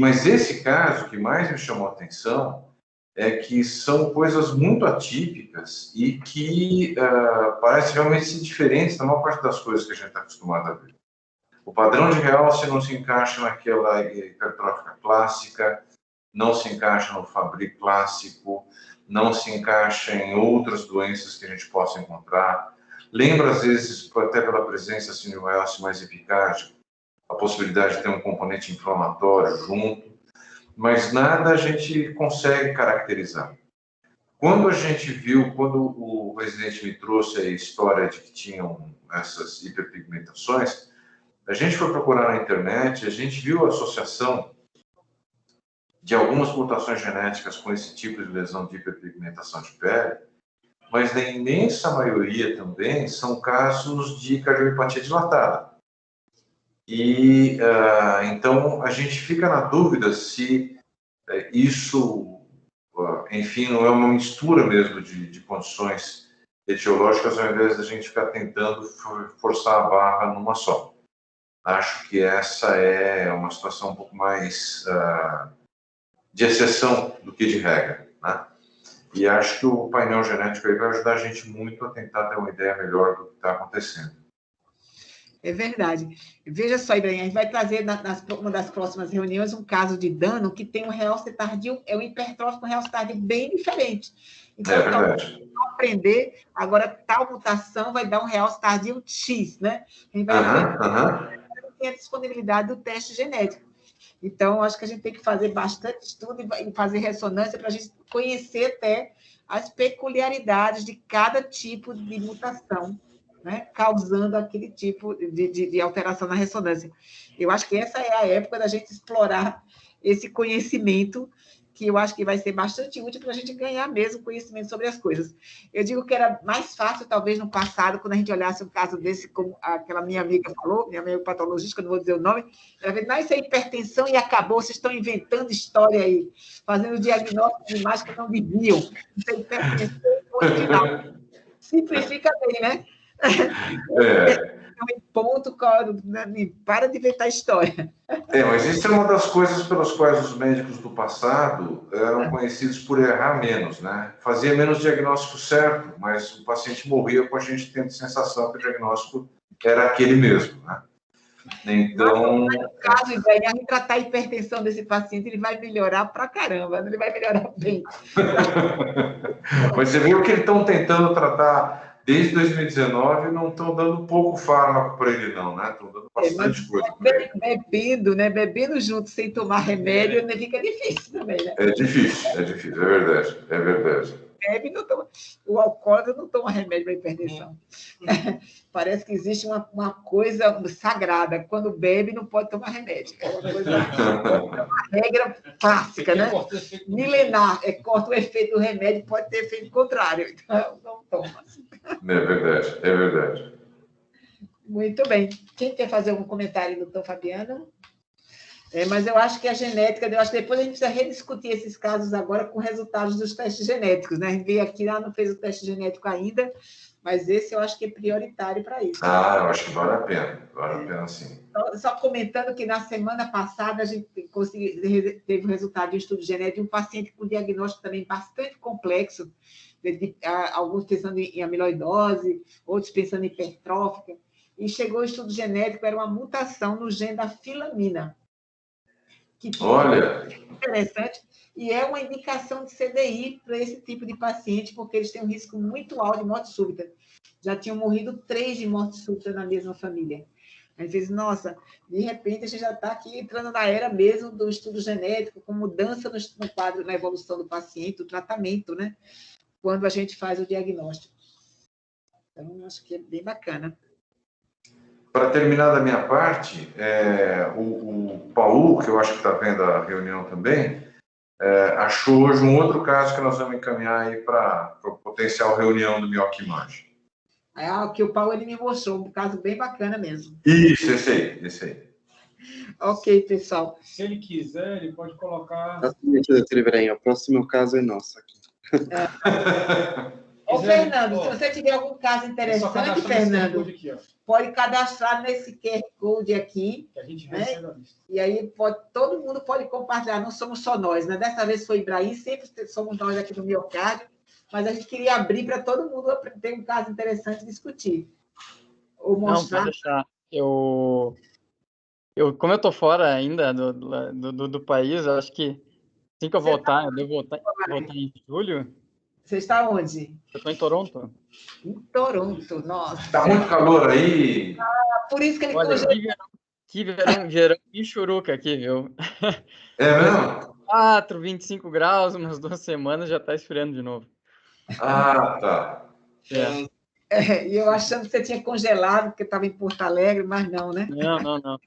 Mas esse caso que mais me chamou a atenção é que são coisas muito atípicas e que parecem realmente ser diferentes da maior parte das coisas que a gente está acostumado a ver. O padrão de realce não se encaixa naquela hipertrófica clássica, não se encaixa no Fabry clássico, não se encaixa em outras doenças que a gente possa encontrar. Lembra, às vezes, até pela presença assim, de um realce mais eficaz, a possibilidade de ter um componente inflamatório junto, mas nada a gente consegue caracterizar. Quando a gente viu, quando o residente me trouxe a história de que tinham essas hiperpigmentações, a gente foi procurar na internet, a gente viu a associação de algumas mutações genéticas com esse tipo de lesão de hiperpigmentação de pele, mas na imensa maioria também são casos de cardiopatia dilatada. E, então, a gente fica na dúvida se isso, enfim, não é uma mistura mesmo de condições etiológicas, ao invés de a gente ficar tentando forçar a barra numa só. Acho que essa é uma situação um pouco mais de exceção do que de regra, né? E acho que o painel genético aí vai ajudar a gente muito a tentar ter uma ideia melhor do que está acontecendo. É verdade. Veja só, Ibrahim, a gente vai trazer uma das próximas reuniões um caso de dano que tem um realce tardio, é um hipertrófico com realce tardio bem diferente. Então, é verdade. Aprender, agora, tal mutação vai dar um realce tardio X, né? A gente vai aprender tem a disponibilidade do teste genético. Então, acho que a gente tem que fazer bastante estudo e fazer ressonância para a gente conhecer até as peculiaridades de cada tipo de mutação, né, causando aquele tipo de alteração na ressonância. Eu acho que essa é a época da gente explorar esse conhecimento, que eu acho que vai ser bastante útil para a gente ganhar mesmo conhecimento sobre as coisas. Eu digo que era mais fácil, talvez, no passado, quando a gente olhasse um caso desse, como aquela minha amiga falou, minha amiga patologista, não vou dizer o nome, ela falou, não, isso é hipertensão e acabou, vocês estão inventando história aí, fazendo diagnóstico de imagens que não deviam. Isso é hipertensão original. Simplifica bem, né? Ponto, para de inventar história. Mas isso é uma das coisas pelas quais os médicos do passado eram conhecidos por errar menos, né? Fazia menos diagnóstico certo, mas o paciente morria com a gente tendo a sensação que o diagnóstico era aquele mesmo, né? Então... No caso, Ibrahim, a gente tratar a hipertensão desse paciente, ele vai melhorar pra caramba, ele vai melhorar bem. Mas você viu que eles estão tentando tratar desde 2019, não estão dando pouco fármaco para ele, não, né? Estão dando bastante coisa. Bebendo, né? Bebendo junto, sem tomar remédio, fica difícil também, né? É difícil, é verdade, é verdade. bebe não toma. O alcoólatra não toma remédio para hipertensão. Parece que existe uma coisa sagrada. Quando bebe, não pode tomar remédio. É uma regra clássica, né? Milenar. Corta o efeito do remédio, pode ter efeito contrário. Então, não toma. É verdade, é verdade. Muito bem. Quem quer fazer algum comentário, doutor Fabiano? Mas eu acho que a genética, eu acho que depois a gente precisa rediscutir esses casos agora com resultados dos testes genéticos, né? A gente veio aqui, não fez o teste genético ainda, mas esse eu acho que é prioritário para isso. Eu acho que vale a pena sim. Só comentando que na semana passada a gente teve o resultado de um estudo genético de um paciente com diagnóstico também bastante complexo, alguns pensando em amiloidose, outros pensando em hipertrófica, e chegou o estudo genético, era uma mutação no gene da filamina. Olha, interessante, e é uma indicação de CDI para esse tipo de paciente, porque eles têm um risco muito alto de morte súbita. Já tinham morrido 3 de morte súbita na mesma família. Às vezes, nossa, de repente a gente já está aqui entrando na era mesmo do estudo genético, com mudança no quadro, na evolução do paciente, do tratamento, né? Quando a gente faz o diagnóstico. Então, acho que é bem bacana. Para terminar da minha parte, o Paulo, que eu acho que está vendo a reunião também, achou hoje um outro caso que nós vamos encaminhar aí para a potencial reunião do Mioca Imagem. Que o Paulo ele me mostrou, um caso bem bacana mesmo. Isso, esse aí. Ok, pessoal. Se ele quiser, ele pode colocar... Doutor Ibrahim, o próximo caso é nosso aqui. Ô, Fernando, se você tiver algum caso interessante, Fernando, pode cadastrar nesse QR Code aqui, que a gente né? E aí todo mundo pode compartilhar, não somos só nós, né? Dessa vez foi Ibrahim, sempre somos nós aqui no Miocárdio, mas a gente queria abrir para todo mundo ter um caso interessante e discutir. Ou mostrar. Não, pode deixar. Como eu estou fora ainda do país, eu acho que assim que eu voltar, eu devo voltar em julho. Você está onde? Eu estou em Toronto. Em Toronto, nossa. Está muito calor aí. Por isso que ele congelou. Que verão Michuruca aqui, viu? É mesmo? 4, 25 graus, umas 2 semanas já está esfriando de novo. Tá. E eu achando que você tinha congelado, porque estava em Porto Alegre, mas não, né? Não.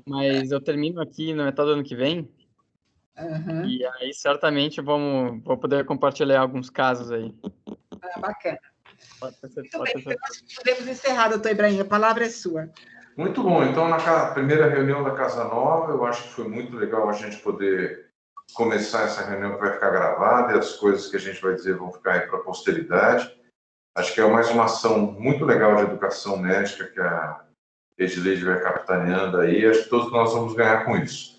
Mas eu termino aqui na metade do ano que vem. Uhum. E aí, certamente, vou poder compartilhar alguns casos aí. Bacana. Pode ser. Podemos encerrar, doutor Ibrahim. A palavra é sua. Muito bom. Então, na primeira reunião da Casa Nova, eu acho que foi muito legal a gente poder começar essa reunião que vai ficar gravada e as coisas que a gente vai dizer vão ficar aí para a posteridade. Acho que é mais uma ação muito legal de educação médica que a Edileide vai capitaneando aí. Acho que todos nós vamos ganhar com isso.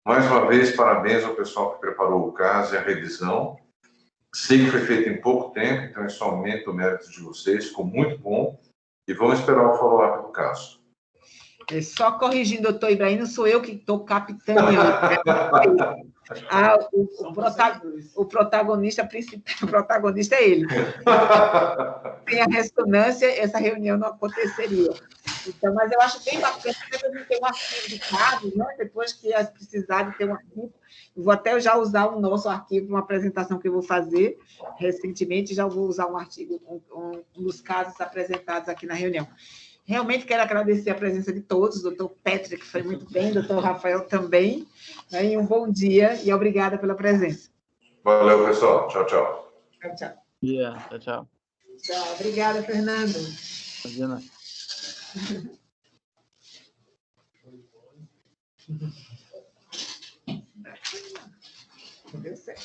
Mais uma vez, parabéns ao pessoal que preparou o caso e a revisão. Sei que foi feito em pouco tempo, então isso aumenta o mérito de vocês, ficou muito bom. E vamos esperar o follow-up do caso. Só corrigindo, doutor Ibrahim, não sou eu que estou capitaneando. O protagonista principal, o protagonista é ele. Sem a ressonância, essa reunião não aconteceria. Então, mas eu acho bem bacana, sempre ter um arquivo de casos, né? Depois que precisar de ter um arquivo, eu vou até já usar o nosso arquivo, uma apresentação que eu vou fazer recentemente, já vou usar um artigo, um dos casos apresentados aqui na reunião. Realmente quero agradecer a presença de todos, doutor Patrick foi muito bem, doutor Rafael também, né? E um bom dia e obrigada pela presença. Valeu, pessoal. Tchau. Tchau. Tchau. Tchau. Obrigada, Fernando. Imagina. Deu certo.